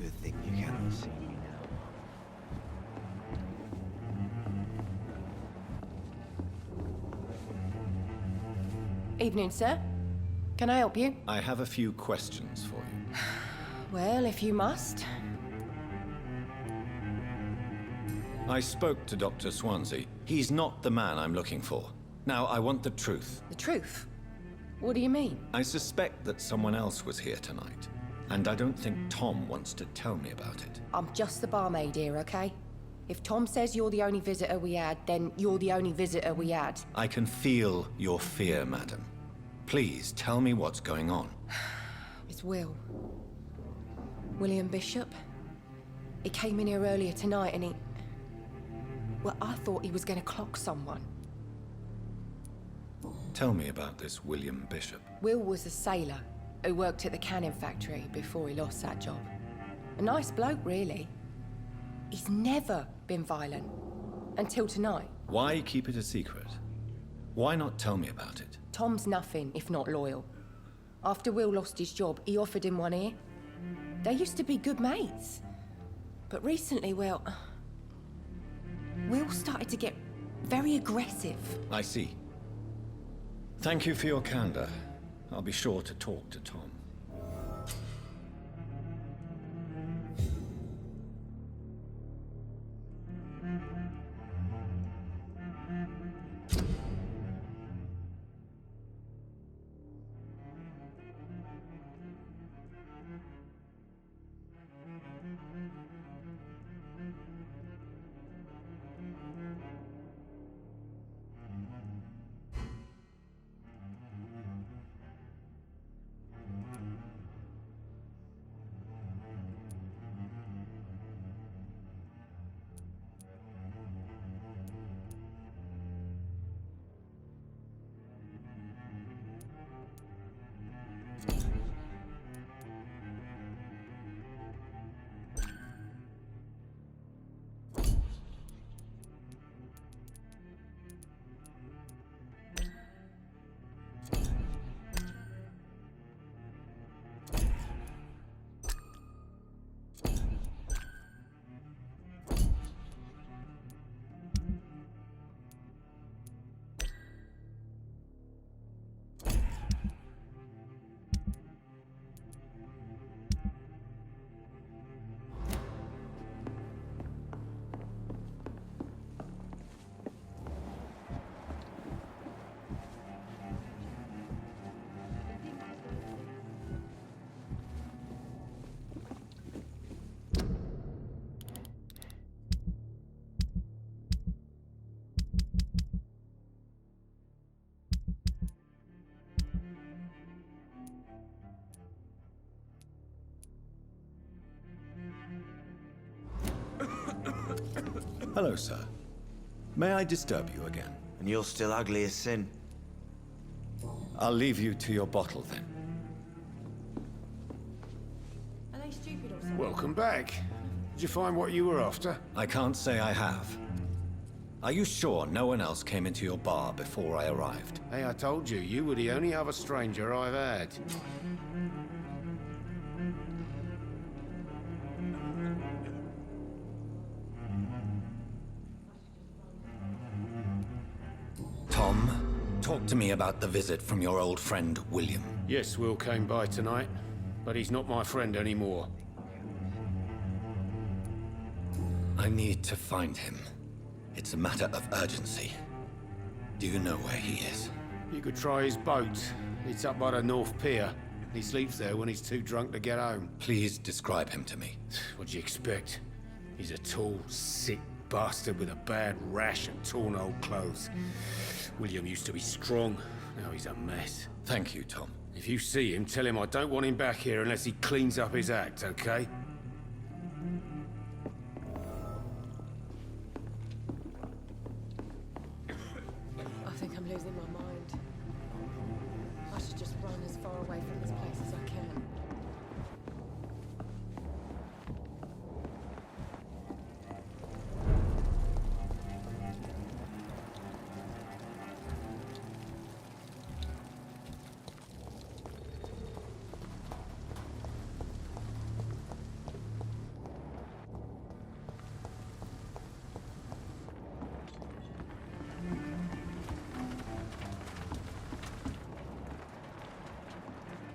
good thing you cannot see me now. Evening, sir. Can I help you? I have a few questions for you. Well, if you must. I spoke to Dr. Swansea. He's not the man I'm looking for. Now, I want the truth. The truth? What do you mean? I suspect that someone else was here tonight, and I don't think Tom wants to tell me about it. I'm just the barmaid here, okay? If Tom says you're the only visitor we had, then you're the only visitor we had. I can feel your fear, madam. Please, tell me what's going on. It's Will. William Bishop. He came in here earlier tonight and he... Well, I thought he was going to clock someone. Tell me about this William Bishop. Will was a sailor who worked at the cannon factory before he lost that job. A nice bloke, really. He's never been violent. Until tonight. Why keep it a secret? Why not tell me about it? Tom's nothing if not loyal. After Will lost his job, he offered him one ear. They used to be good mates. But recently, well... Will started to get very aggressive. I see. Thank you for your candor. I'll be sure to talk to Tom. Hello, sir. May I disturb you again? And you're still ugly as sin. I'll leave you to your bottle, then. Are they stupid or something? Welcome back. Did you find what you were after? I can't say I have. Are you sure no one else came into your bar before I arrived? Hey, I told you, you were the only other stranger I've had. Tom, talk to me about the visit from your old friend, William. Yes, Will came by tonight, but he's not my friend anymore. I need to find him. It's a matter of urgency. Do you know where he is? You could try his boat. It's up by the North Pier. He sleeps there when he's too drunk to get home. Please describe him to me. What do you expect? He's a tall, sick bastard with a bad rash and torn old clothes. William used to be strong. Now he's a mess. Thank you, Tom. If you see him, tell him I don't want him back here unless he cleans up his act, okay? I think I'm losing my mind. I should just run as far away from this place as I can.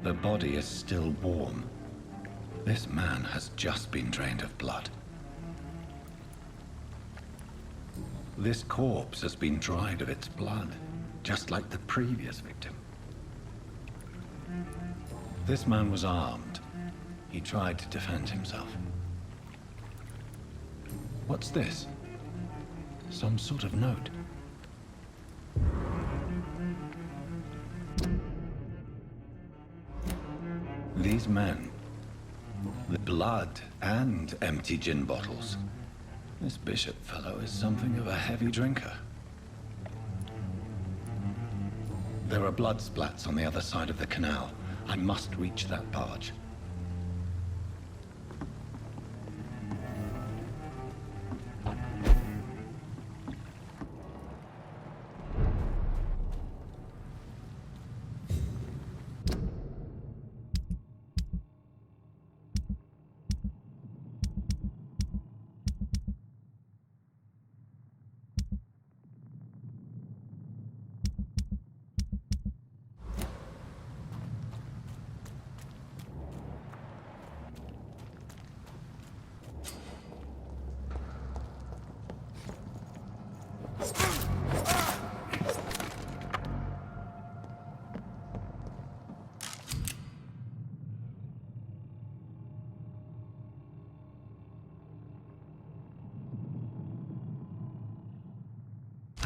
The body is still warm. This man has just been drained of blood. This corpse has been dried of its blood, just like the previous victim. This man was armed. He tried to defend himself. What's this? Some sort of note. These men, the blood and empty gin bottles. This bishop fellow is something of a heavy drinker. There are blood splats on the other side of the canal. I must reach that barge.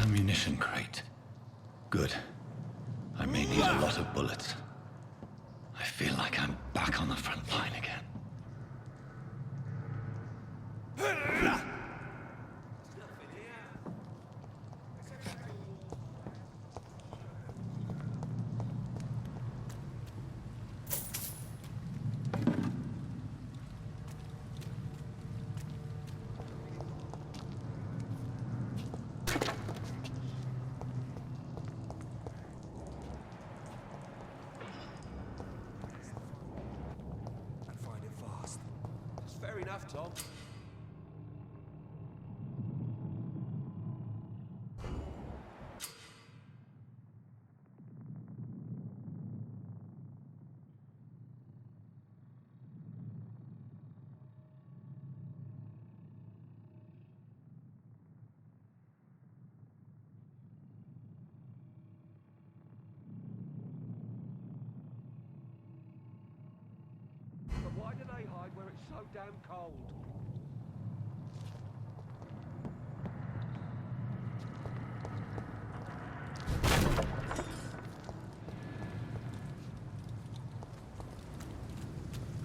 Ammunition crate. Good. I may need a lot of bullets. I feel like I'm back on the front line again. Fair enough, Tom. But why do they hide where it's so damn cold?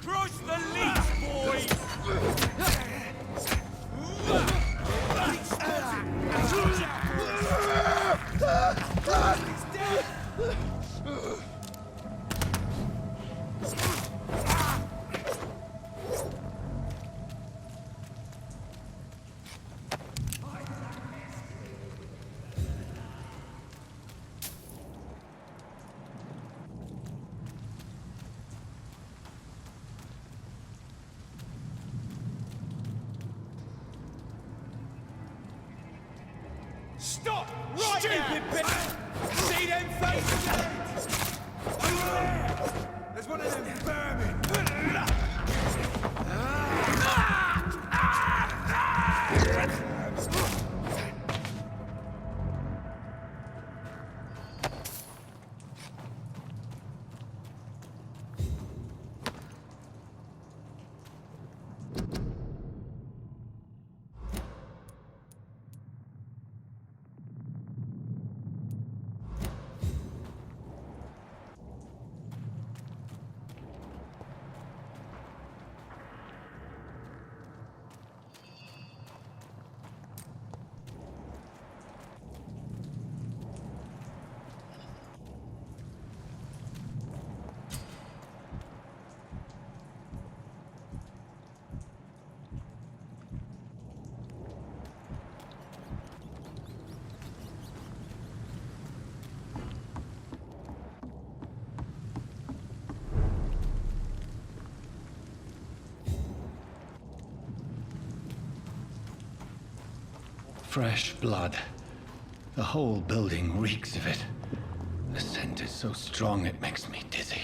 Crush the leech, boys! Stop! Right stupid bitch! See them faces? There's one of them vermin! Fresh blood. The whole building reeks of it. The scent is so strong it makes me dizzy.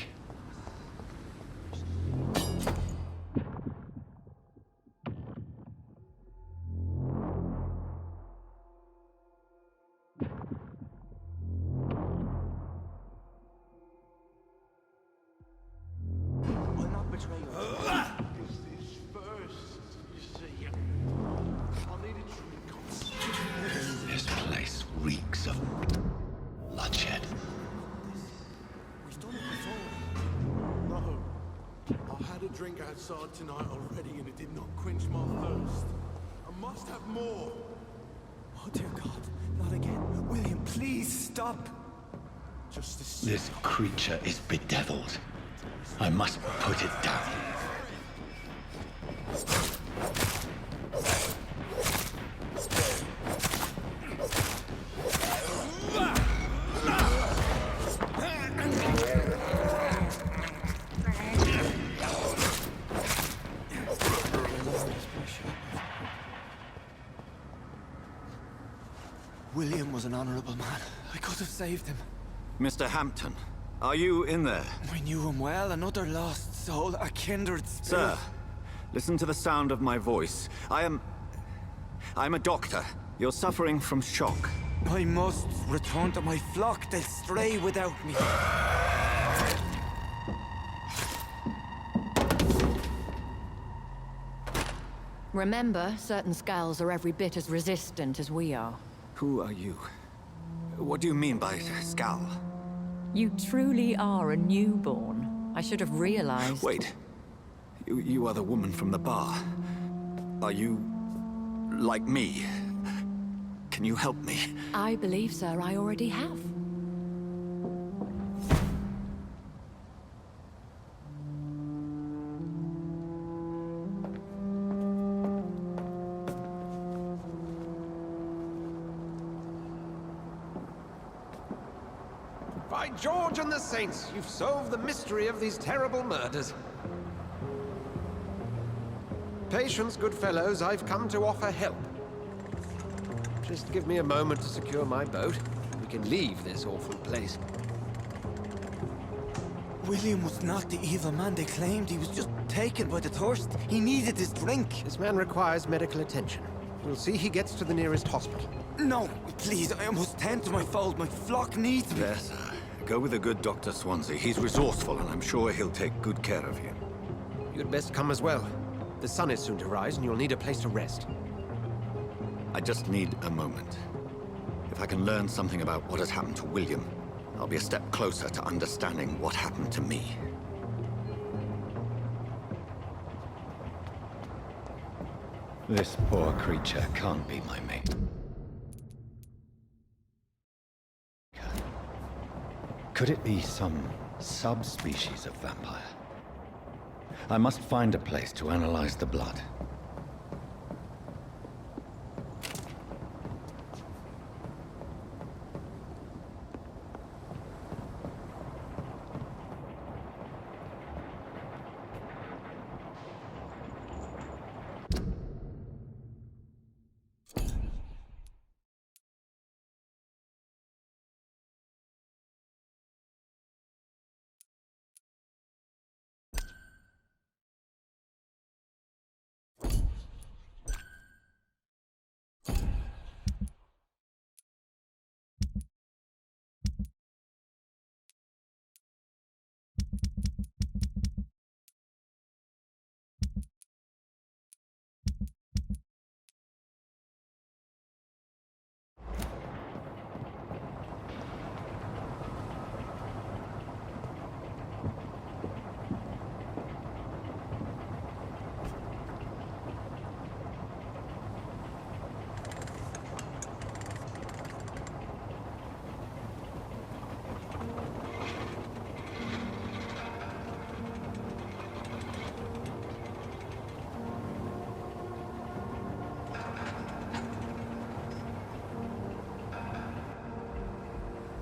outside tonight already and it did not quench my thirst. I must have more. Oh, dear God. Not again. William, please stop. Just a This creature is bedeviled. I must put it down. William was an honorable man. I could have saved him. Mr. Hampton, are you in there? I knew him well, another lost soul, a kindred spirit. Sir, listen to the sound of my voice. I'm a doctor. You're suffering from shock. I must return to my flock. They'll stray without me. Remember, certain skulls are every bit as resistant as we are. Who are you? What do you mean by scowl? You truly are a newborn. I should have realized. Wait. You are the woman from the bar. Are you... like me? Can you help me? I believe, sir, I already have. By George and the Saints, you've solved the mystery of these terrible murders. Patience, good fellows, I've come to offer help. Just give me a moment to secure my boat. We can leave this awful place. William was not the evil man they claimed. He was just taken by the thirst. He needed his drink. This man requires medical attention. We'll see he gets to the nearest hospital. No, please, I must tend to my fold. My flock needs me. There, sir. Go with the good Dr. Swansea. He's resourceful, and I'm sure he'll take good care of you. You'd best come as well. The sun is soon to rise, and you'll need a place to rest. I just need a moment. If I can learn something about what has happened to William, I'll be a step closer to understanding what happened to me. This poor creature can't be my mate. Could it be some subspecies of vampire? I must find a place to analyze the blood.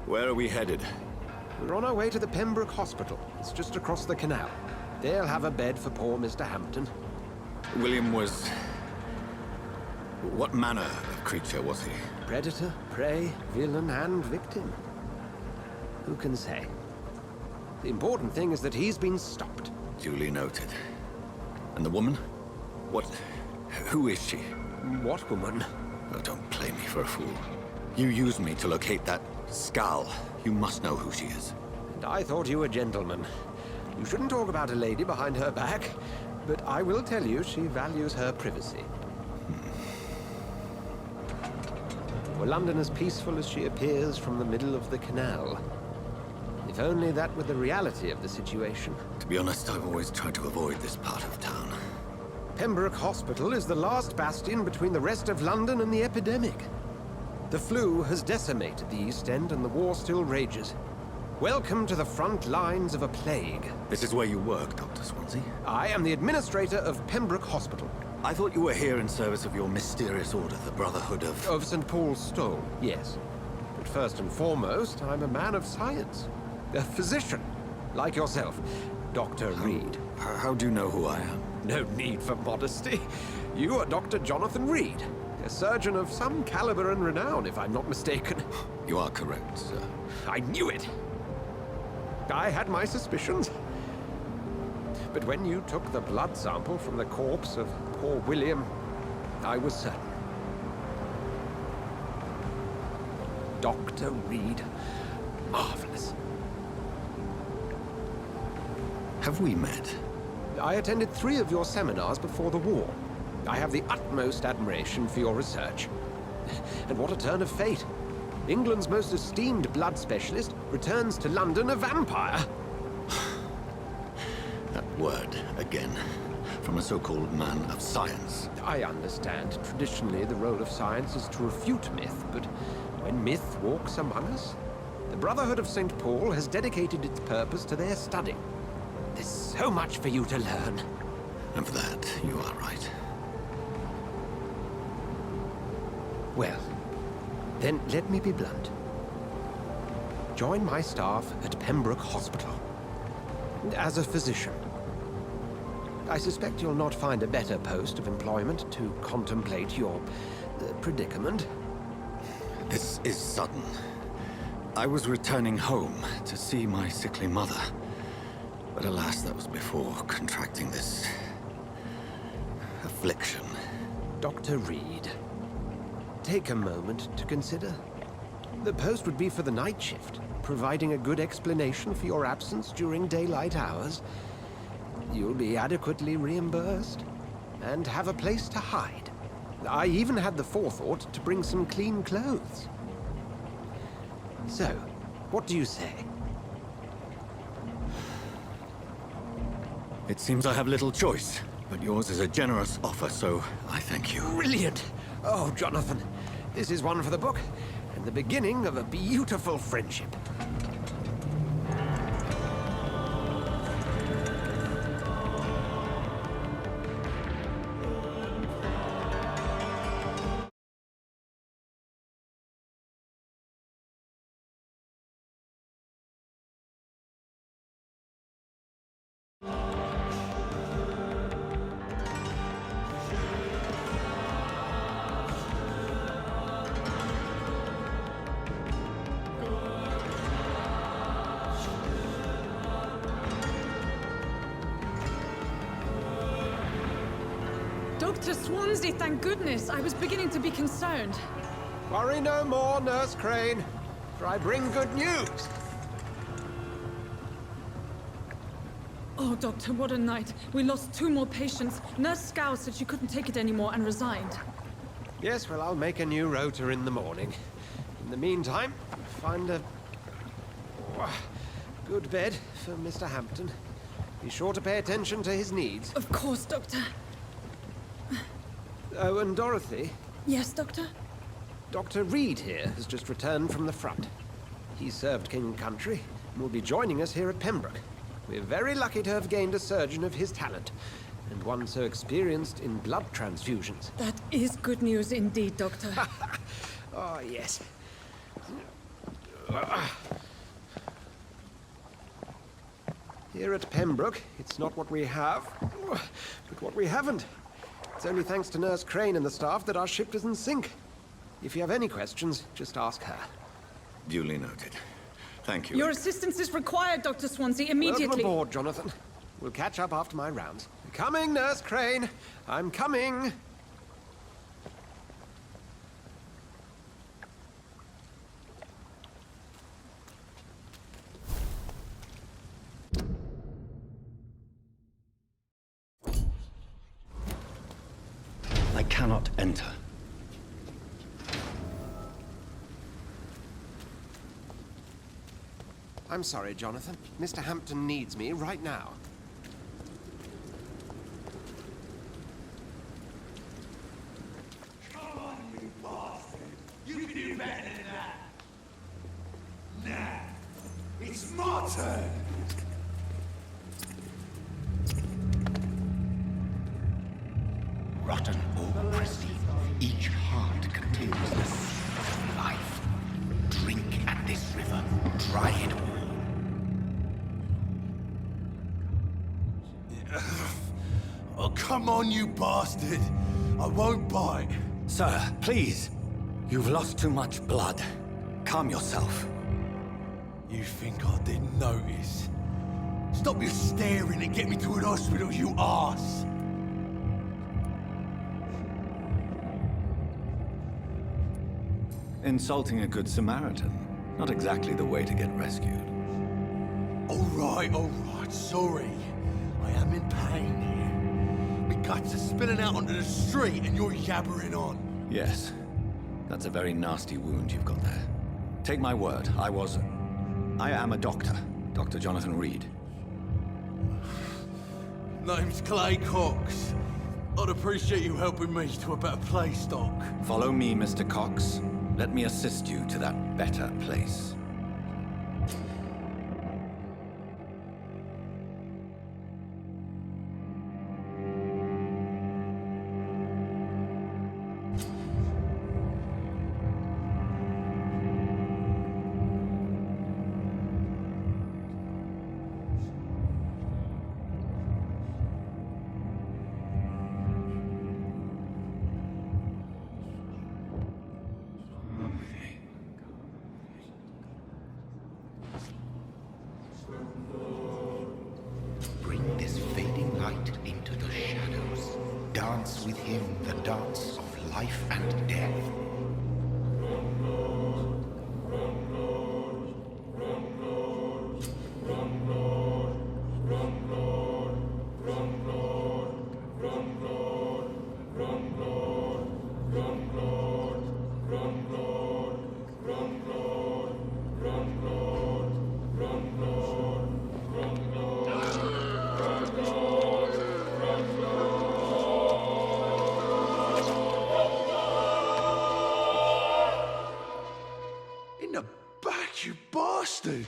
Where are we headed? We're on our way to the Pembroke Hospital. It's just across the canal. They'll have a bed for poor Mr. Hampton. William was... what manner of creature was he? Predator, prey, villain, and victim. Who can say? The important thing is that he's been stopped. Duly noted. And the woman? What... who is she? What woman? Oh, don't play me for a fool. You used me to locate that skull. You must know who she is. And I thought you a gentleman. You shouldn't talk about a lady behind her back, but I will tell you she values her privacy. Were London as peaceful as she appears from the middle of the canal? If only that with the reality of the situation. To be honest, I've always tried to avoid this part of town. Pembroke Hospital is the last bastion between the rest of London and the epidemic. The flu has decimated the East End and the war still rages. Welcome to the front lines of a plague. This is where you work, Dr. Swansea? I am the administrator of Pembroke Hospital. I thought you were here in service of your mysterious order, the Brotherhood of... Of St. Paul's Stole, yes. But first and foremost, I'm a man of science. A physician, like yourself, Dr. Reid. How do you know who I am? No need for modesty. You are Dr. Jonathan Reid, a surgeon of some caliber and renown, if I'm not mistaken. You are correct, sir. I knew it! I had my suspicions. But when you took the blood sample from the corpse of poor William, I was certain. Dr. Reid. Marvelous. Have we met? I attended 3 of your seminars before the war. I have the utmost admiration for your research. And what a turn of fate. England's most esteemed blood specialist returns to London a vampire. That word, again. From a so-called man of science. I understand. Traditionally, the role of science is to refute myth, but when myth walks among us, the Brotherhood of St. Paul has dedicated its purpose to their study. There's so much for you to learn. And for that, you are right. Well, then let me be blunt. Join my staff at Pembroke Hospital. As a physician. I suspect you'll not find a better post of employment to contemplate your predicament. This is sudden. I was returning home to see my sickly mother. But alas, that was before contracting this... affliction. Dr. Reid, take a moment to consider. The post would be for the night shift, providing a good explanation for your absence during daylight hours. You'll be adequately reimbursed, and have a place to hide. I even had the forethought to bring some clean clothes. So, what do you say? It seems I have little choice, but yours is a generous offer, so I thank you. Brilliant! Oh, Jonathan, this is one for the book, and the beginning of a beautiful friendship. Dr. Swansea, thank goodness. I was beginning to be concerned. Worry no more, Nurse Crane, for I bring good news. Oh, Doctor, what a night. We lost 2 more patients. Nurse Scow said she couldn't take it anymore and resigned. Yes, well, I'll make a new rota in the morning. In the meantime, find a good bed for Mr. Hampton. Be sure to pay attention to his needs. Of course, Doctor. Oh, and Dorothy, Yes, Doctor? Dr. Reid here has just returned from the front. He served King and Country and will be joining us here at Pembroke. We're very lucky to have gained a surgeon of his talent, and one so experienced in blood transfusions. That is good news indeed, Doctor. Oh, yes. Here at Pembroke, it's not what we have, but what we haven't. It's only thanks to Nurse Crane and the staff that our ship doesn't sink. If you have any questions, just ask her. Duly noted. Thank you. Your assistance is required, Dr. Swansea, immediately. Welcome aboard, Jonathan. We'll catch up after my rounds. Coming, Nurse Crane. I'm coming. I cannot enter. I'm sorry, Jonathan. Mr. Hampton needs me right now. Come on, you bastard! You can do better than that! Nah, it's my turn! Rotten or pristine, each heart contains the seed of life. Drink at this river, try it all. Oh, come on, you bastard! I won't bite. Sir, please. You've lost too much blood. Calm yourself. You think I didn't notice? Stop your staring and get me to an hospital, you arse! Insulting a good Samaritan. Not exactly the way to get rescued. All right, sorry. I am in pain here. My guts are spilling out onto the street and you're yabbering on. Yes. That's a very nasty wound you've got there. Take my word, I am a doctor. Dr. Jonathan Reid. Name's Clay Cox. I'd appreciate you helping me to a better place, Doc. Follow me, Mr. Cox. Let me assist you to that better place. Bring this fading light into the shadows. Dance with him the dance of life and death. In the back, you bastard!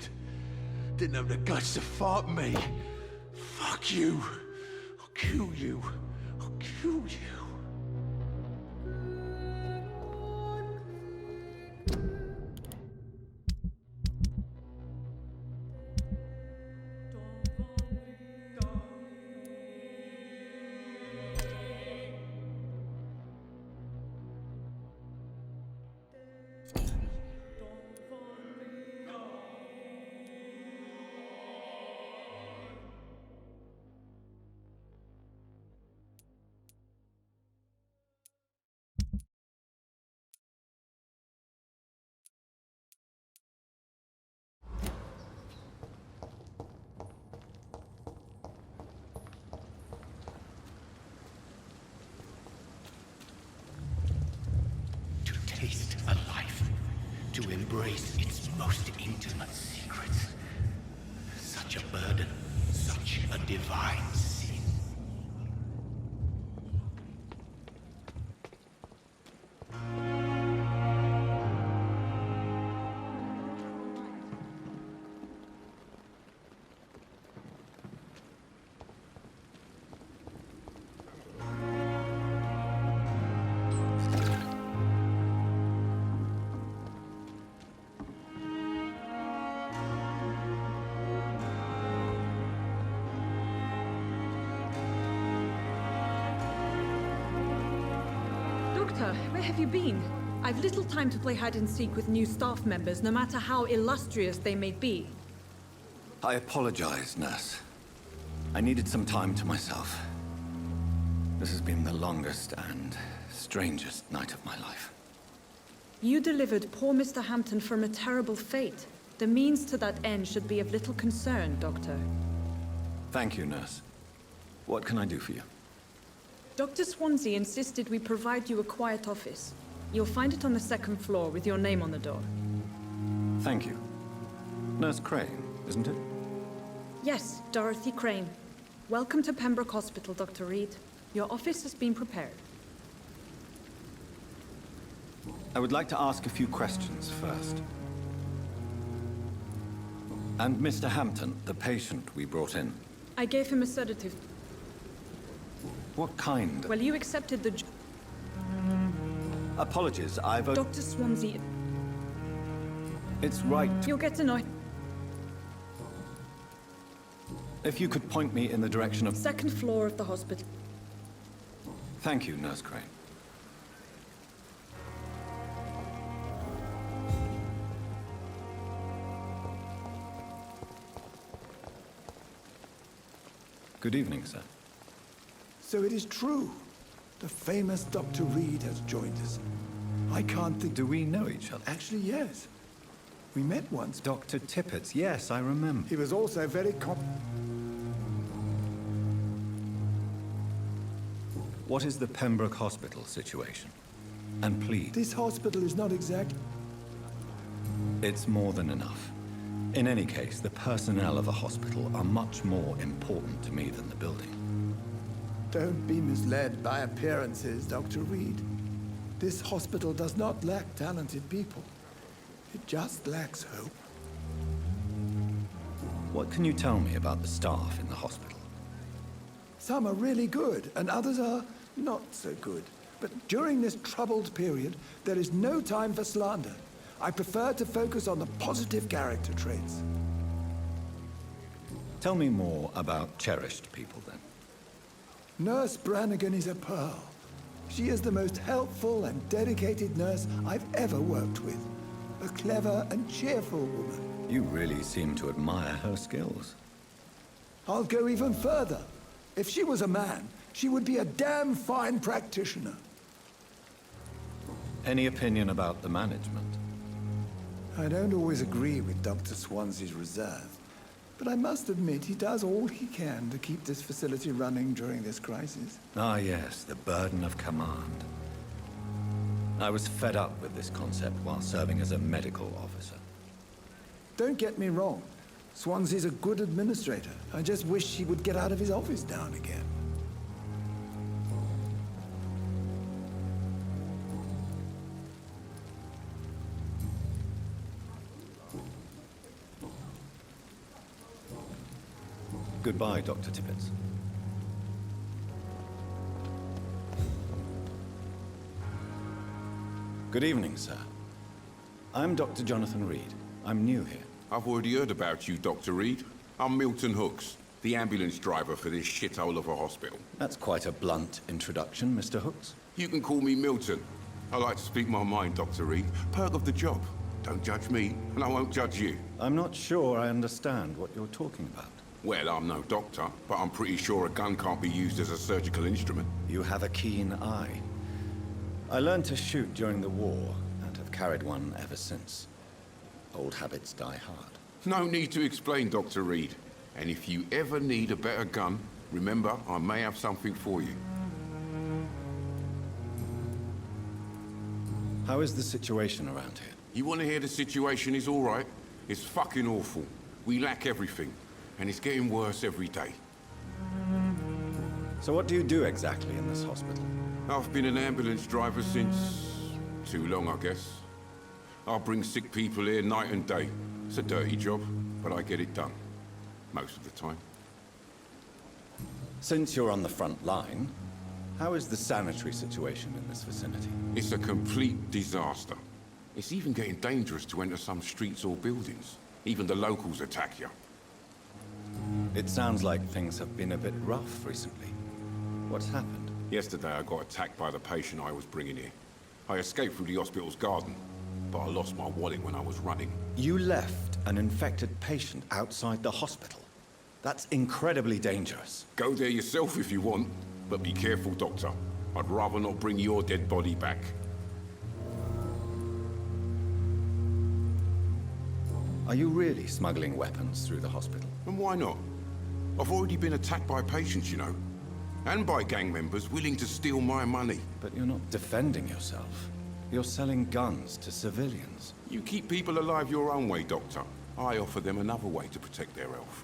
Didn't have the guts to fight me. Fuck you. I'll kill you. I'll kill you. Taste a life, to embrace its most intimate secrets. Such a burden, such a divine sin. Doctor, where have you been? I've little time to play hide and seek with new staff members, no matter how illustrious they may be. I apologize, nurse. I needed some time to myself. This has been the longest and strangest night of my life. You delivered poor Mr. Hampton from a terrible fate. The means to that end should be of little concern, Doctor. Thank you, nurse. What can I do for you? Dr. Swansea insisted we provide you a quiet office. You'll find it on the second floor with your name on the door. Thank you. Nurse Crane, isn't it? Yes, Dorothy Crane. Welcome to Pembroke Hospital, Dr. Reid. Your office has been prepared. I would like to ask a few questions first. And Mr. Hampton, the patient we brought in, I gave him a sedative. what kind? Well, you accepted the Apologies, I've... Dr. Swansea. It's right. You'll get to know. If you could point me in the direction of... Second floor of the hospital. Thank you, Nurse Crane. Good evening, sir. So it is true. The famous Dr. Reid has joined us. I can't think... Do we know each other? Actually, yes. We met once. Dr. Tippett, yes, I remember. He was also very What is the Pembroke Hospital situation? And please... This hospital is not exact... It's more than enough. In any case, the personnel of a hospital are much more important to me than the building. Don't be misled by appearances, Dr. Reid. This hospital does not lack talented people. It just lacks hope. What can you tell me about the staff in the hospital? Some are really good, and others are not so good. But during this troubled period, there is no time for slander. I prefer to focus on the positive character traits. Tell me more about cherished people, then. Nurse Brannigan is a pearl. She is the most helpful and dedicated nurse I've ever worked with. A clever and cheerful woman. You really seem to admire her skills. I'll go even further. If she was a man, she would be a damn fine practitioner. Any opinion about the management? I don't always agree with Dr. Swansea's reserve, but I must admit he does all he can to keep this facility running during this crisis. Ah, yes, the burden of command. I was fed up with this concept while serving as a medical officer. Don't get me wrong. Swansea's a good administrator. I just wish he would get out of his office now and again. Goodbye, Dr. Tippett. Good evening, sir. I'm Dr. Jonathan Reid. I'm new here. I've already heard about you, Dr. Reid. I'm Milton Hooks, the ambulance driver for this shithole of a hospital. That's quite a blunt introduction, Mr. Hooks. You can call me Milton. I like to speak my mind, Dr. Reid. Perk of the job. Don't judge me, and I won't judge you. I'm not sure I understand what you're talking about. Well, I'm no doctor, but I'm pretty sure a gun can't be used as a surgical instrument. You have a keen eye. I learned to shoot during the war, and have carried one ever since. Old habits die hard. No need to explain, Dr. Reid. And if you ever need a better gun, remember, I may have something for you. How is the situation around here? You want to hear the situation is all right? It's fucking awful. We lack everything, and it's getting worse every day. So what do you do exactly in this hospital? I've been an ambulance driver since... too long, I guess. I bring sick people here night and day. It's a dirty job, but I get it done. Most of the time. Since you're on the front line, how is the sanitary situation in this vicinity? It's a complete disaster. It's even getting dangerous to enter some streets or buildings. Even the locals attack you. It sounds like things have been a bit rough recently. What's happened? Yesterday I got attacked by the patient I was bringing here. I escaped through the hospital's garden, but I lost my wallet when I was running. You left an infected patient outside the hospital? That's incredibly dangerous. Go there yourself if you want, but be careful, Doctor. I'd rather not bring your dead body back. Are you really smuggling weapons through the hospital? And why not? I've already been attacked by patients, you know. And by gang members willing to steal my money. But you're not defending yourself. You're selling guns to civilians. You keep people alive your own way, Doctor. I offer them another way to protect their health.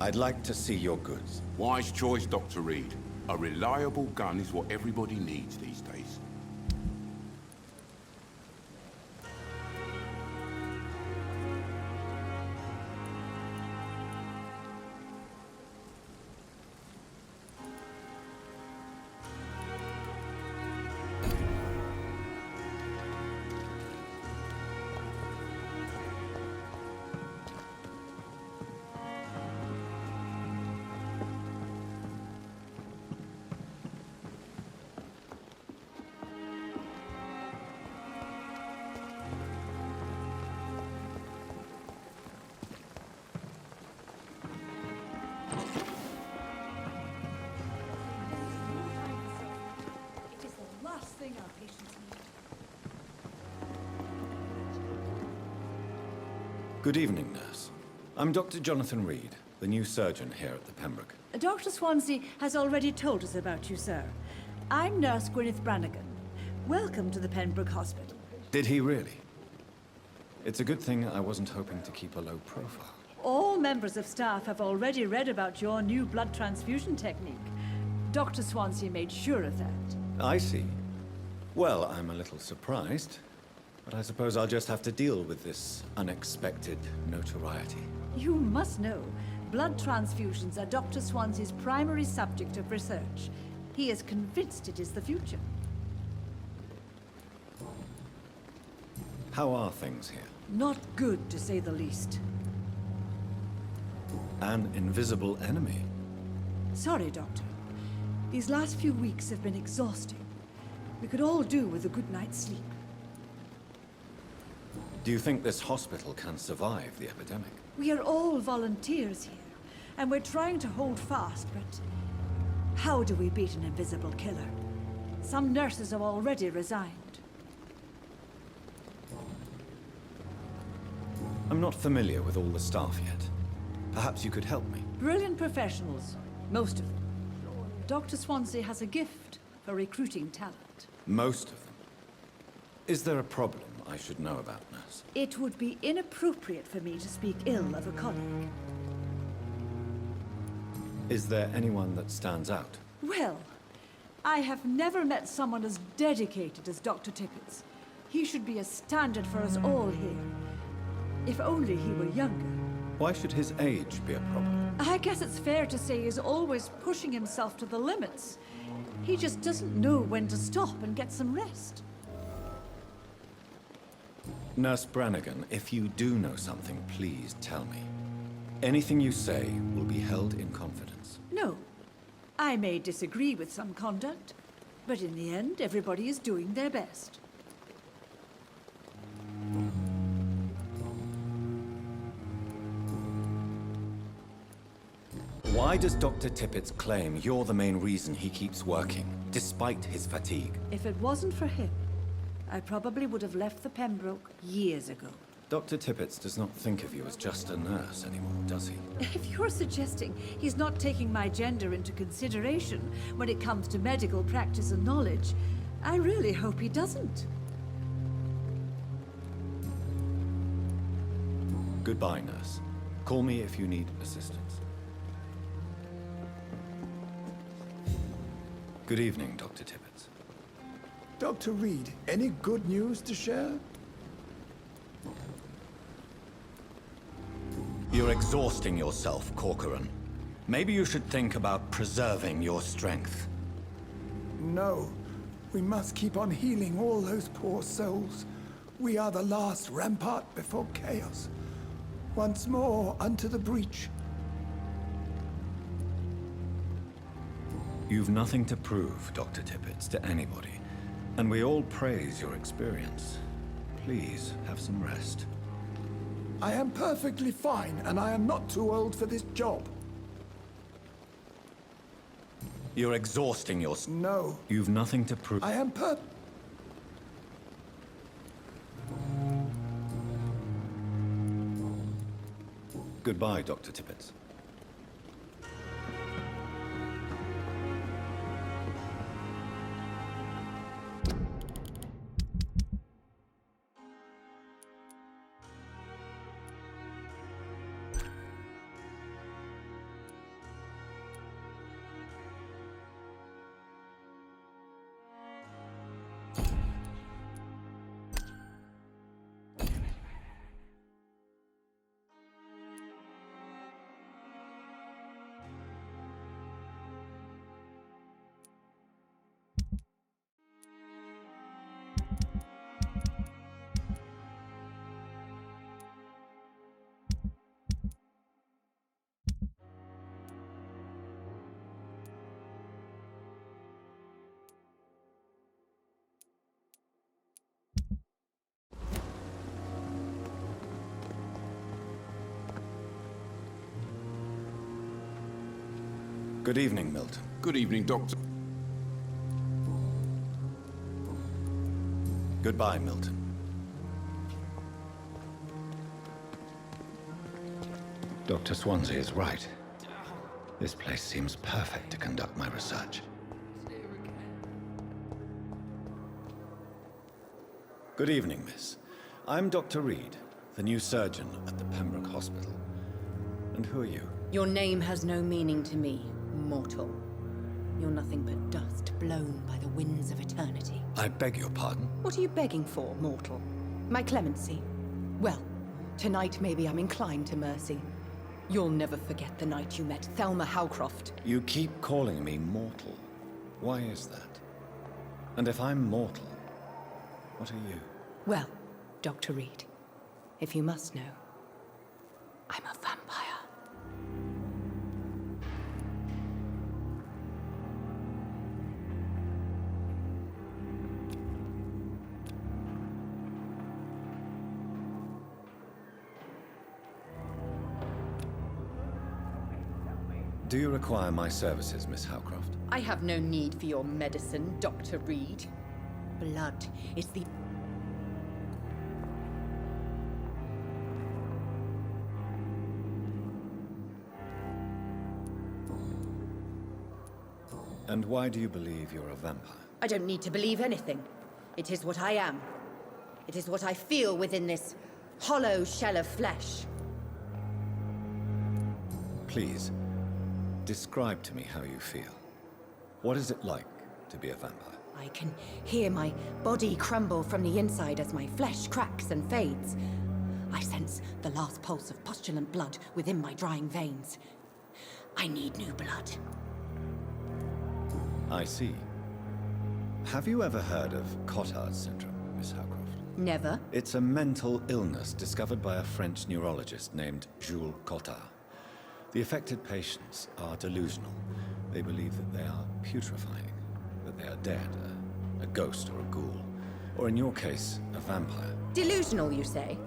I'd like to see your goods. Wise choice, Dr. Reid. A reliable gun is what everybody needs these days. Good evening, nurse. I'm Dr. Jonathan Reid, the new surgeon here at the Pembroke. Dr. Swansea has already told us about you, sir. I'm Nurse Gwyneth Brannigan. Welcome to the Pembroke Hospital. Did he really? It's a good thing I wasn't hoping to keep a low profile. All members of staff have already read about your new blood transfusion technique. Dr. Swansea made sure of that. I see. Well, I'm a little surprised, but I suppose I'll just have to deal with this unexpected notoriety. You must know, blood transfusions are Dr. Swansea's primary subject of research. He is convinced it is the future. How are things here? Not good, to say the least. An invisible enemy? Sorry, Doctor. These last few weeks have been exhausting. We could all do with a good night's sleep. Do you think this hospital can survive the epidemic? We are all volunteers here, and we're trying to hold fast, but how do we beat an invisible killer? Some nurses have already resigned. I'm not familiar with all the staff yet. Perhaps you could help me. Brilliant professionals, most of them. Dr. Swansea has a gift for recruiting talent. Most of them. Is there a problem I should know about, nurse? It would be inappropriate for me to speak ill of a colleague. Is there anyone that stands out? Well, I have never met someone as dedicated as Dr. Tippett's. He should be a standard for us all here. If only he were younger. Why should his age be a problem? I guess it's fair to say he's always pushing himself to the limits. He just doesn't know when to stop and get some rest. Nurse Brannigan, if you do know something, please tell me. Anything you say will be held in confidence. No. I may disagree with some conduct, but in the end, everybody is doing their best. Why does Dr. Tippett claim you're the main reason he keeps working, despite his fatigue? If it wasn't for him, I probably would have left the Pembroke years ago. Dr. Tippett does not think of you as just a nurse anymore, does he? If you're suggesting he's not taking my gender into consideration when it comes to medical practice and knowledge, I really hope he doesn't. Goodbye, nurse. Call me if you need assistance. Good evening, Dr. Tippett. Dr. Reid, any good news to share? You're exhausting yourself, Corcoran. Maybe you should think about preserving your strength. No. We must keep on healing all those poor souls. We are the last rampart before chaos. Once more, unto the breach. You've nothing to prove, Dr. Tippett, to anybody. And we all praise your experience. Please, have some rest. I am perfectly fine, and I am not too old for this job. You're exhausting yourself. No. You've nothing to prove. I am Goodbye, Dr. Tippett. Good evening, Milton. Good evening, Doctor. Goodbye, Milton. Dr. Swansea is right. This place seems perfect to conduct my research. Good evening, miss. I'm Dr. Reid, the new surgeon at the Pembroke Hospital. And who are you? Your name has no meaning to me, mortal. You're nothing but dust blown by the winds of eternity. I beg your pardon? What are you begging for, mortal? My clemency? Well, tonight maybe I'm inclined to mercy. You'll never forget the night you met Thelma Howcroft. You keep calling me mortal. Why is that? And if I'm mortal, what are you? Well, Dr. Reid, if you must know, I'm a vampire. Do you require my services, Miss Howcroft? I have no need for your medicine, Dr. Reid. Blood is the... And why do you believe you're a vampire? I don't need to believe anything. It is what I am. It is what I feel within this hollow shell of flesh. Please, describe to me how you feel. What is it like to be a vampire? I can hear my body crumble from the inside as my flesh cracks and fades. I sense the last pulse of postulant blood within my drying veins. I need new blood. I see. Have you ever heard of Cotard's syndrome, Miss Howcroft? Never. It's a mental illness discovered by a French neurologist named Jules Cotard. The affected patients are delusional. They believe that they are putrefying, that they are dead, a ghost or a ghoul, or in your case, a vampire. Delusional, you say?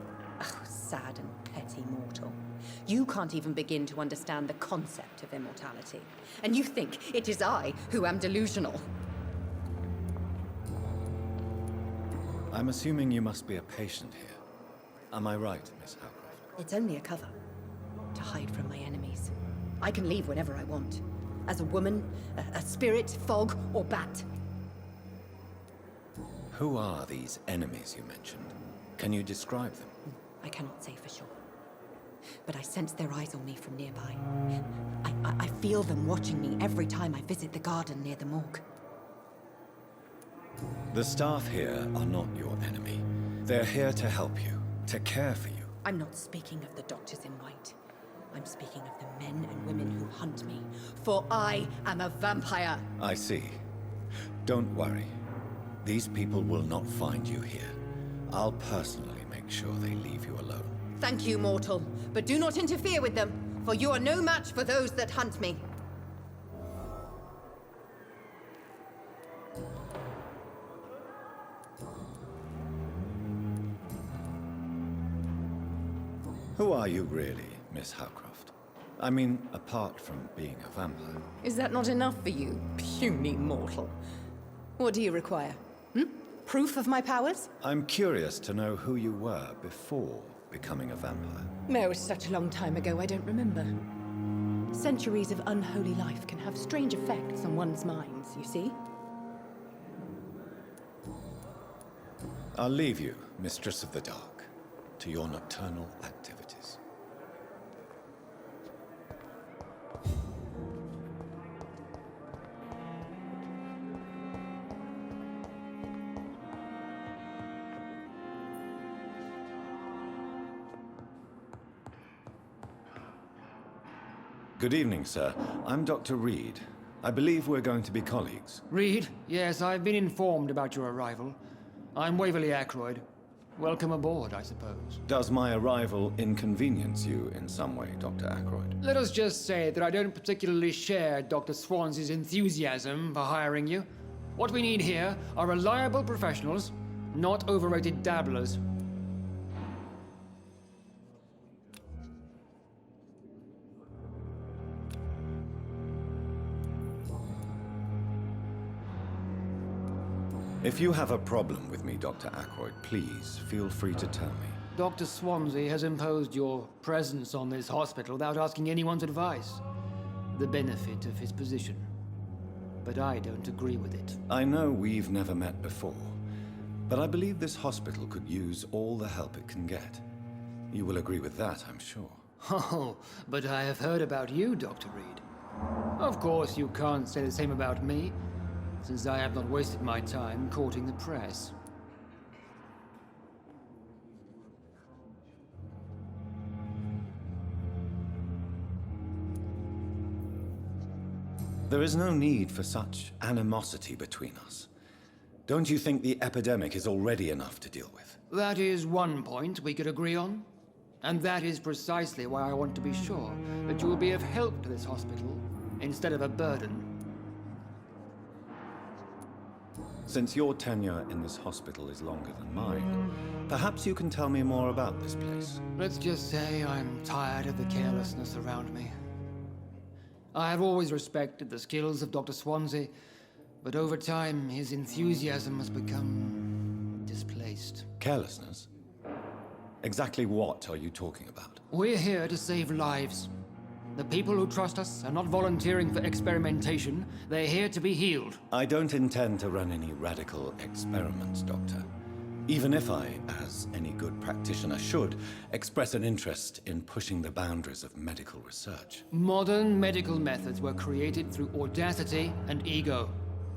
Oh, sad and petty mortal. You can't even begin to understand the concept of immortality. And you think it is I who am delusional. I'm assuming you must be a patient here. Am I right, Miss Howcroft? It's only a cover. To hide from my enemies. I can leave whenever I want. As a woman, a spirit, fog, or bat. Who are these enemies you mentioned? Can you describe them? I cannot say for sure. But I sense their eyes on me from nearby. I feel them watching me every time I visit the garden near the morgue. The staff here are not your enemy. They're here to help you, to care for you. I'm not speaking of the doctors in white. I'm speaking of the men and women who hunt me. For I am a vampire. I see. Don't worry. These people will not find you here. I'll personally make sure they leave you alone. Thank you, mortal. But do not interfere with them, for you are no match for those that hunt me. Who are you really, Miss Howcroft? I mean, apart from being a vampire. Is that not enough for you, puny mortal? What do you require? Proof of my powers? I'm curious to know who you were before becoming a vampire. It was such a long time ago, I don't remember. Centuries of unholy life can have strange effects on one's minds, you see? I'll leave you, Mistress of the Dark, to your nocturnal activities. Good evening, sir. I'm Dr. Reid. I believe we're going to be colleagues. Reid? Yes, I've been informed about your arrival. I'm Waverly Ackroyd. Welcome aboard, I suppose. Does my arrival inconvenience you in some way, Dr. Ackroyd? Let us just say that I don't particularly share Dr. Swansea's enthusiasm for hiring you. What we need here are reliable professionals, not overrated dabblers. If you have a problem with me, Dr. Ackroyd, please feel free to tell me. Dr. Swansea has imposed your presence on this hospital without asking anyone's advice. The benefit of his position. But I don't agree with it. I know we've never met before, but I believe this hospital could use all the help it can get. You will agree with that, I'm sure. Oh, but I have heard about you, Dr. Reid. Of course, you can't say the same about me, since I have not wasted my time courting the press. There is no need for such animosity between us. Don't you think the epidemic is already enough to deal with? That is one point we could agree on. And that is precisely why I want to be sure that you will be of help to this hospital, instead of a burden. Since your tenure in this hospital is longer than mine, perhaps you can tell me more about this place. Let's just say I'm tired of the carelessness around me. I have always respected the skills of Dr. Swansea, but over time his enthusiasm has become displaced. Carelessness? Exactly what are you talking about? We're here to save lives. The people who trust us are not volunteering for experimentation. They're here to be healed. I don't intend to run any radical experiments, Doctor. Even if I, as any good practitioner should, express an interest in pushing the boundaries of medical research. Modern medical methods were created through audacity and ego.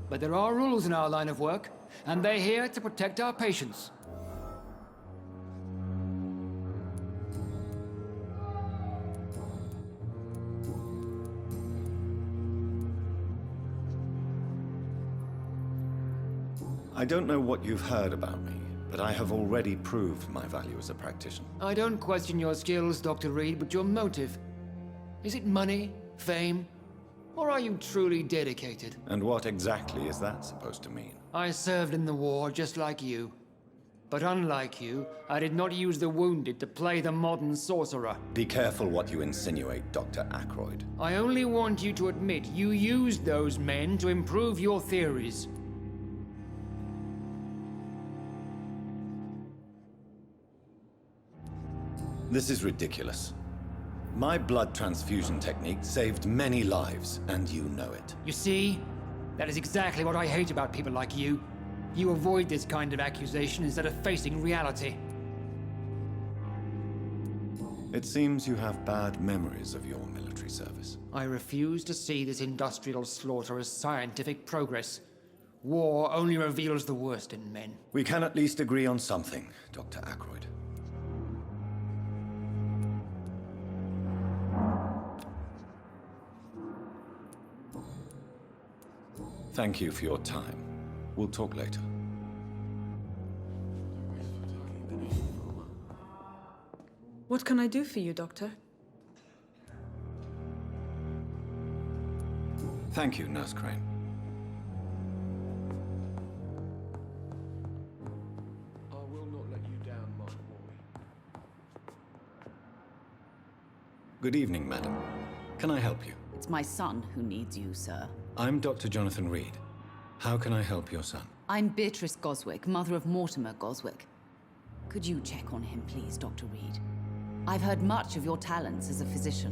But there are rules in our line of work, and they're here to protect our patients. I don't know what you've heard about me, but I have already proved my value as a practitioner. I don't question your skills, Dr. Reid, but your motive. Is it money, fame, or are you truly dedicated? And what exactly is that supposed to mean? I served in the war just like you. But unlike you, I did not use the wounded to play the modern sorcerer. Be careful what you insinuate, Dr. Ackroyd. I only want you to admit you used those men to improve your theories. This is ridiculous. My blood transfusion technique saved many lives, and you know it. You see? That is exactly what I hate about people like you. You avoid this kind of accusation instead of facing reality. It seems you have bad memories of your military service. I refuse to see this industrial slaughter as scientific progress. War only reveals the worst in men. We can at least agree on something, Dr. Ackroyd. Thank you for your time. We'll talk later. What can I do for you, Doctor? Thank you, Nurse Crane. I will not let you down, my boy. Good evening, madam. Can I help you? It's my son who needs you, sir. I'm Dr. Jonathan Reid. How can I help your son? I'm Beatrice Goswick, mother of Mortimer Goswick. Could you check on him, please, Dr. Reid? I've heard much of your talents as a physician.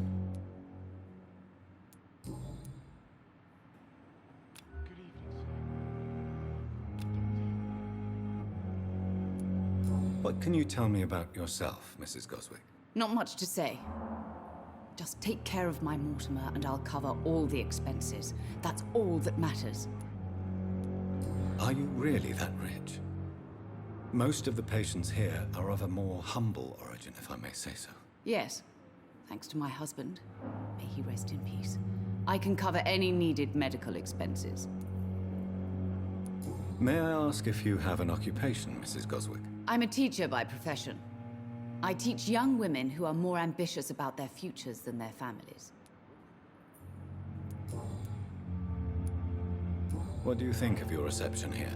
What can you tell me about yourself, Mrs. Goswick? Not much to say. Just take care of my Mortimer and I'll cover all the expenses. That's all that matters. Are you really that rich? Most of the patients here are of a more humble origin, if I may say so. Yes. Thanks to my husband. May he rest in peace. I can cover any needed medical expenses. May I ask if you have an occupation, Mrs. Goswick? I'm a teacher by profession. I teach young women who are more ambitious about their futures than their families. What do you think of your reception here?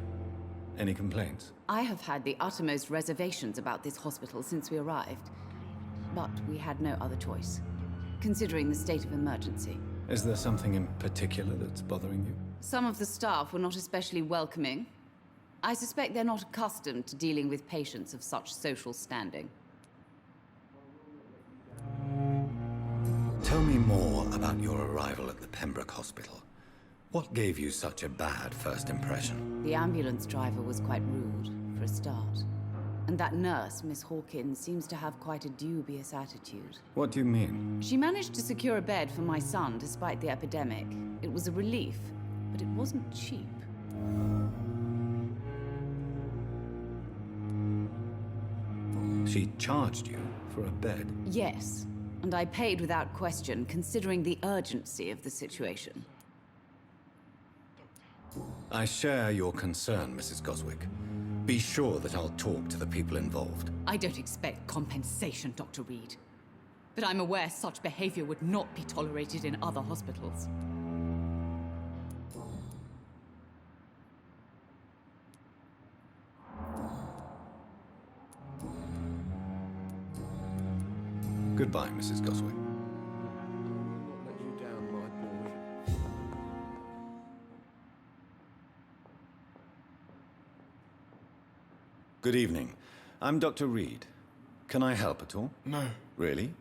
Any complaints? I have had the uttermost reservations about this hospital since we arrived. But we had no other choice, considering the state of emergency. Is there something in particular that's bothering you? Some of the staff were not especially welcoming. I suspect they're not accustomed to dealing with patients of such social standing. Tell me more about your arrival at the Pembroke Hospital. What gave you such a bad first impression? The ambulance driver was quite rude, for a start. And that nurse, Miss Hawkins, seems to have quite a dubious attitude. What do you mean? She managed to secure a bed for my son despite the epidemic. It was a relief, but it wasn't cheap. She charged you for a bed? Yes, and I paid without question, considering the urgency of the situation. I share your concern, Mrs. Goswick. Be sure that I'll talk to the people involved. I don't expect compensation, Dr. Reid. But I'm aware such behavior would not be tolerated in other hospitals. Goodbye, Mrs. Goswick. Good evening. I'm Dr. Reid. Can I help at all? No. Really?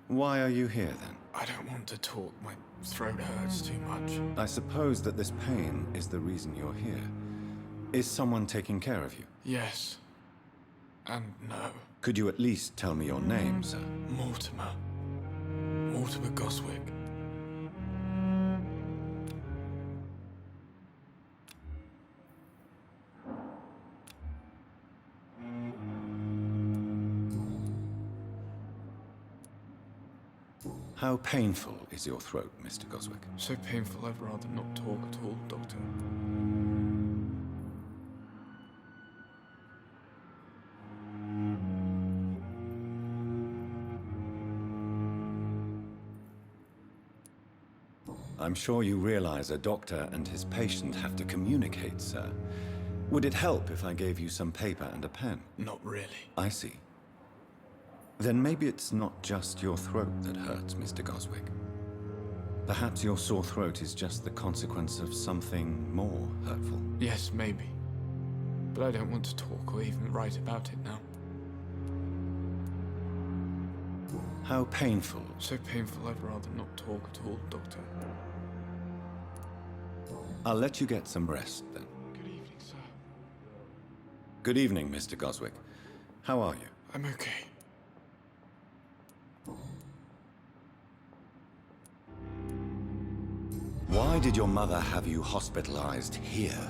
Why are you here, then? I don't want to talk. My throat hurts too much. I suppose that this pain is the reason you're here. Is someone taking care of you? Yes. And no. Could you at least tell me your name, sir? Mortimer. Mortimer Goswick. How painful is your throat, Mr. Goswick? So painful I'd rather not talk at all, Doctor. I'm sure you realize a doctor and his patient have to communicate, sir. Would it help if I gave you some paper and a pen? Not really. I see. Then maybe it's not just your throat that hurts, Mr. Goswick. Perhaps your sore throat is just the consequence of something more hurtful. Yes, maybe. But I don't want to talk or even write about it now. How painful? So painful I'd rather not talk at all, Doctor. I'll let you get some rest, then. Good evening, sir. Good evening, Mr. Goswick. How are you? I'm okay. Why did your mother have you hospitalized here?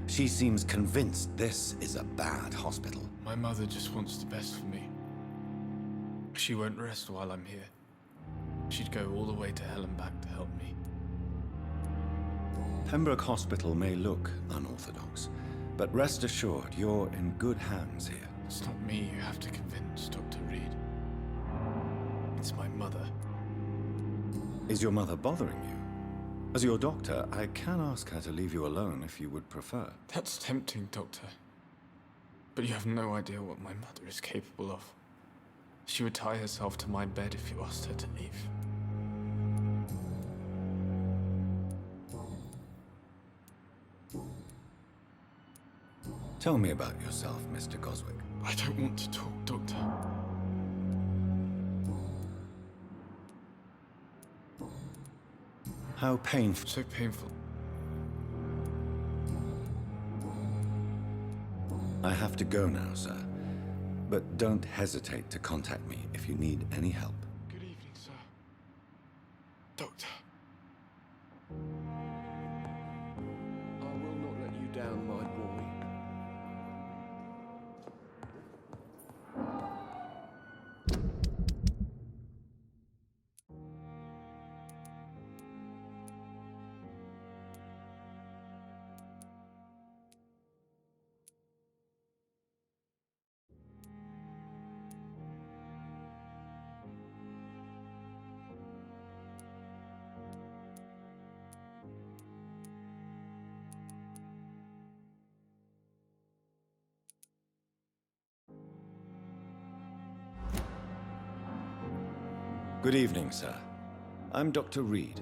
She seems convinced this is a bad hospital. My mother just wants the best for me. She won't rest while I'm here. She'd go all the way to hell and back to help me. Pembroke Hospital may look unorthodox, but rest assured you're in good hands here. It's not me you have to convince, Dr. Reid. It's my mother. Is your mother bothering you? As your doctor, I can ask her to leave you alone if you would prefer. That's tempting, Doctor. But you have no idea what my mother is capable of. She would tie herself to my bed if you asked her to leave. Tell me about yourself, Mr. Goswick. I don't want to talk, Doctor. How painful. So painful. I have to go now, sir. But don't hesitate to contact me if you need any help. Good evening, sir. Doctor. I will not let you down, my boy. Good evening, sir. I'm Dr. Reid.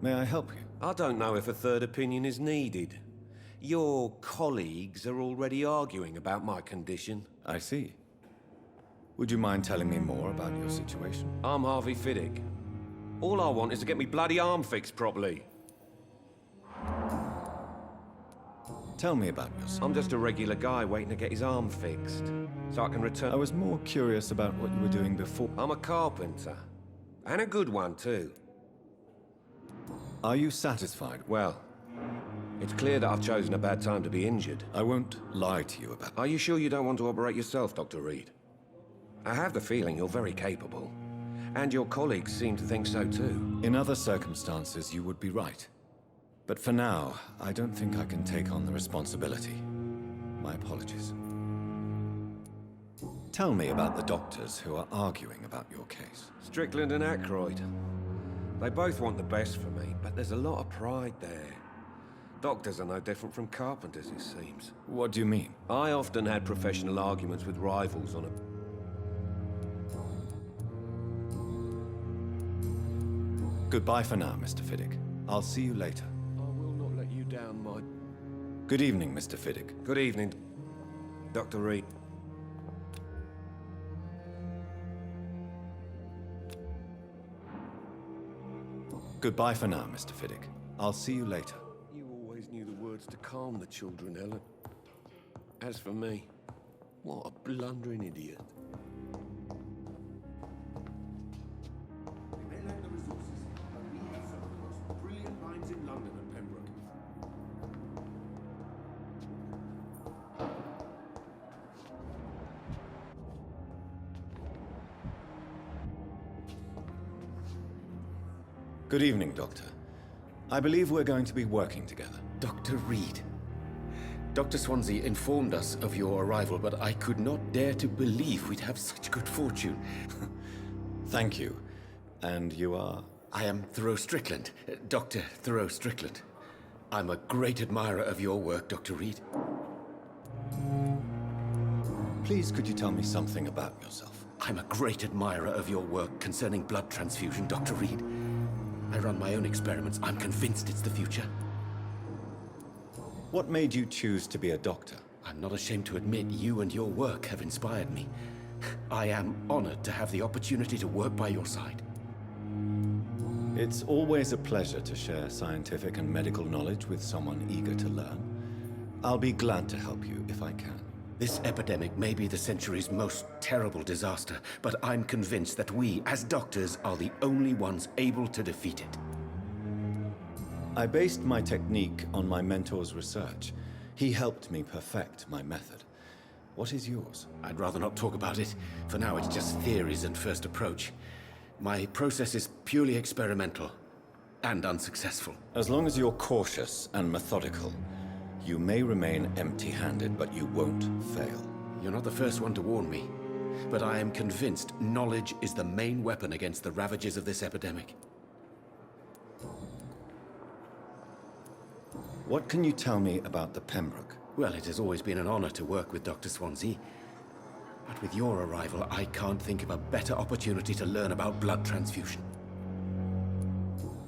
May I help you? I don't know if a third opinion is needed. Your colleagues are already arguing about my condition. I see. Would you mind telling me more about your situation? I'm Harvey Fiddick. All I want is to get me bloody arm fixed properly. Tell me about yourself. I'm just a regular guy waiting to get his arm fixed, so I can return. I was more curious about what you were doing before. I'm a carpenter. And a good one, too. Are you satisfied? Well, it's clear that I've chosen a bad time to be injured. I won't lie to you about... Are you sure you don't want to operate yourself, Dr. Reid? I have the feeling you're very capable. And your colleagues seem to think so, too. In other circumstances, you would be right. But for now, I don't think I can take on the responsibility. My apologies. Tell me about the doctors who are arguing about your case. Strickland and Ackroyd. They both want the best for me, but there's a lot of pride there. Doctors are no different from carpenters, it seems. What do you mean? I often had professional arguments with rivals on a... Goodbye for now, Mr. Fiddick. I'll see you later. I will not let you down, my... Good evening, Mr. Fiddick. Good evening, Dr. Reid. Goodbye for now, Mr. Fiddick. I'll see you later. You always knew the words to calm the children, Ellen. As for me, what a blundering idiot. We may lack the resources, but we have some of the most brilliant minds in London and Pembroke. Good evening, Doctor. I believe we're going to be working together. Dr. Reid. Dr. Swansea informed us of your arrival, but I could not dare to believe we'd have such good fortune. Thank you. And you are? I am Thoreau Strickland, Dr. Thoreau Strickland. I'm a great admirer of your work, Dr. Reid. Please, could you tell me something about yourself? I'm a great admirer of your work concerning blood transfusion, Dr. Reid. I run my own experiments. I'm convinced it's the future. What made you choose to be a doctor? I'm not ashamed to admit you and your work have inspired me. I am honored to have the opportunity to work by your side. It's always a pleasure to share scientific and medical knowledge with someone eager to learn. I'll be glad to help you if I can. This epidemic may be the century's most terrible disaster, but I'm convinced that we, as doctors, are the only ones able to defeat it. I based my technique on my mentor's research. He helped me perfect my method. What is yours? I'd rather not talk about it. For now, it's just theories and first approach. My process is purely experimental and unsuccessful. As long as you're cautious and methodical, you may remain empty-handed, but you won't fail. You're not the first one to warn me, but I am convinced knowledge is the main weapon against the ravages of this epidemic. What can you tell me about the Pembroke? Well, it has always been an honor to work with Dr. Swansea. But with your arrival, I can't think of a better opportunity to learn about blood transfusion.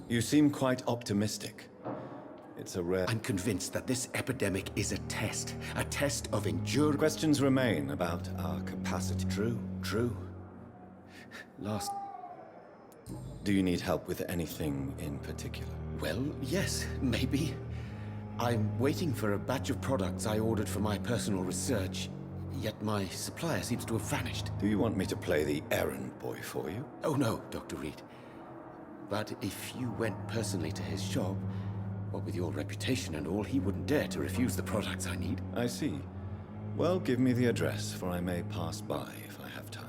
You seem quite optimistic. It's a rare... I'm convinced that this epidemic is a test of endurance. Questions remain about our capacity. True. Do you need help with anything in particular? Well, yes, maybe. I'm waiting for a batch of products I ordered for my personal research, yet my supplier seems to have vanished. Do you want me to play the errand boy for you? Oh no, Dr. Reid. But if you went personally to his shop, what with your reputation and all, he wouldn't dare to refuse the products I need. I see. Well, give me the address, for I may pass by if I have time.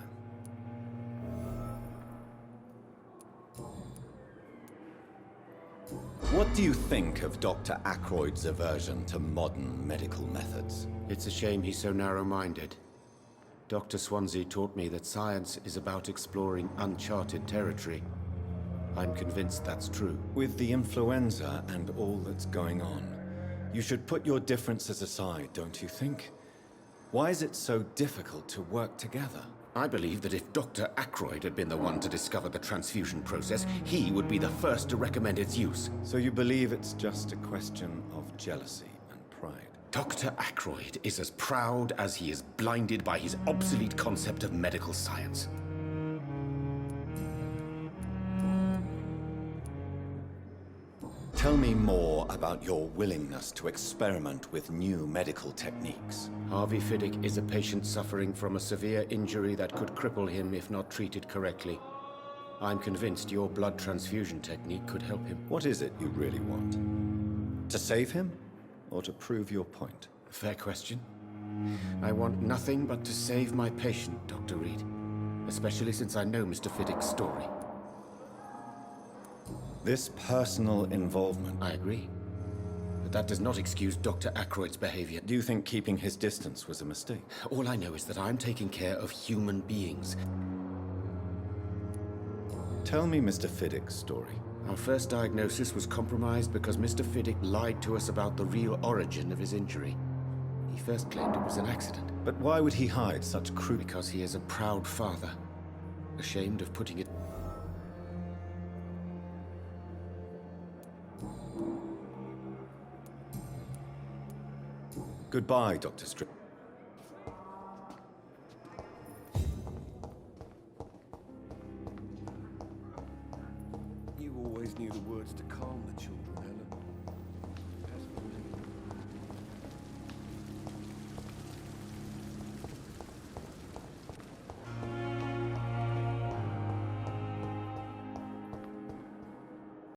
What do you think of Dr. Ackroyd's aversion to modern medical methods? It's a shame he's so narrow-minded. Dr. Swansea taught me that science is about exploring uncharted territory. I'm convinced that's true. With the influenza and all that's going on, you should put your differences aside, don't you think? Why is it so difficult to work together? I believe that if Dr. Ackroyd had been the one to discover the transfusion process, he would be the first to recommend its use. So you believe it's just a question of jealousy and pride. Dr. Ackroyd is as proud as he is blinded by his obsolete concept of medical science. Tell me more about your willingness to experiment with new medical techniques. Harvey Fiddick is a patient suffering from a severe injury that could cripple him if not treated correctly. I'm convinced your blood transfusion technique could help him. What is it you really want? To save him, or to prove your point? Fair question. I want nothing but to save my patient, Dr. Reid. Especially since I know Mr. Fiddick's story. This personal involvement... I agree. But that does not excuse Dr. Ackroyd's behavior. Do you think keeping his distance was a mistake? All I know is that I'm taking care of human beings. Tell me Mr. Fiddick's story. Our first diagnosis was compromised because Mr. Fiddick lied to us about the real origin of his injury. He first claimed it was an accident. But why would he hide such crude? Because he is a proud father, ashamed of putting it... Goodbye, Dr. Strip. You always knew the words to calm the children, Helen.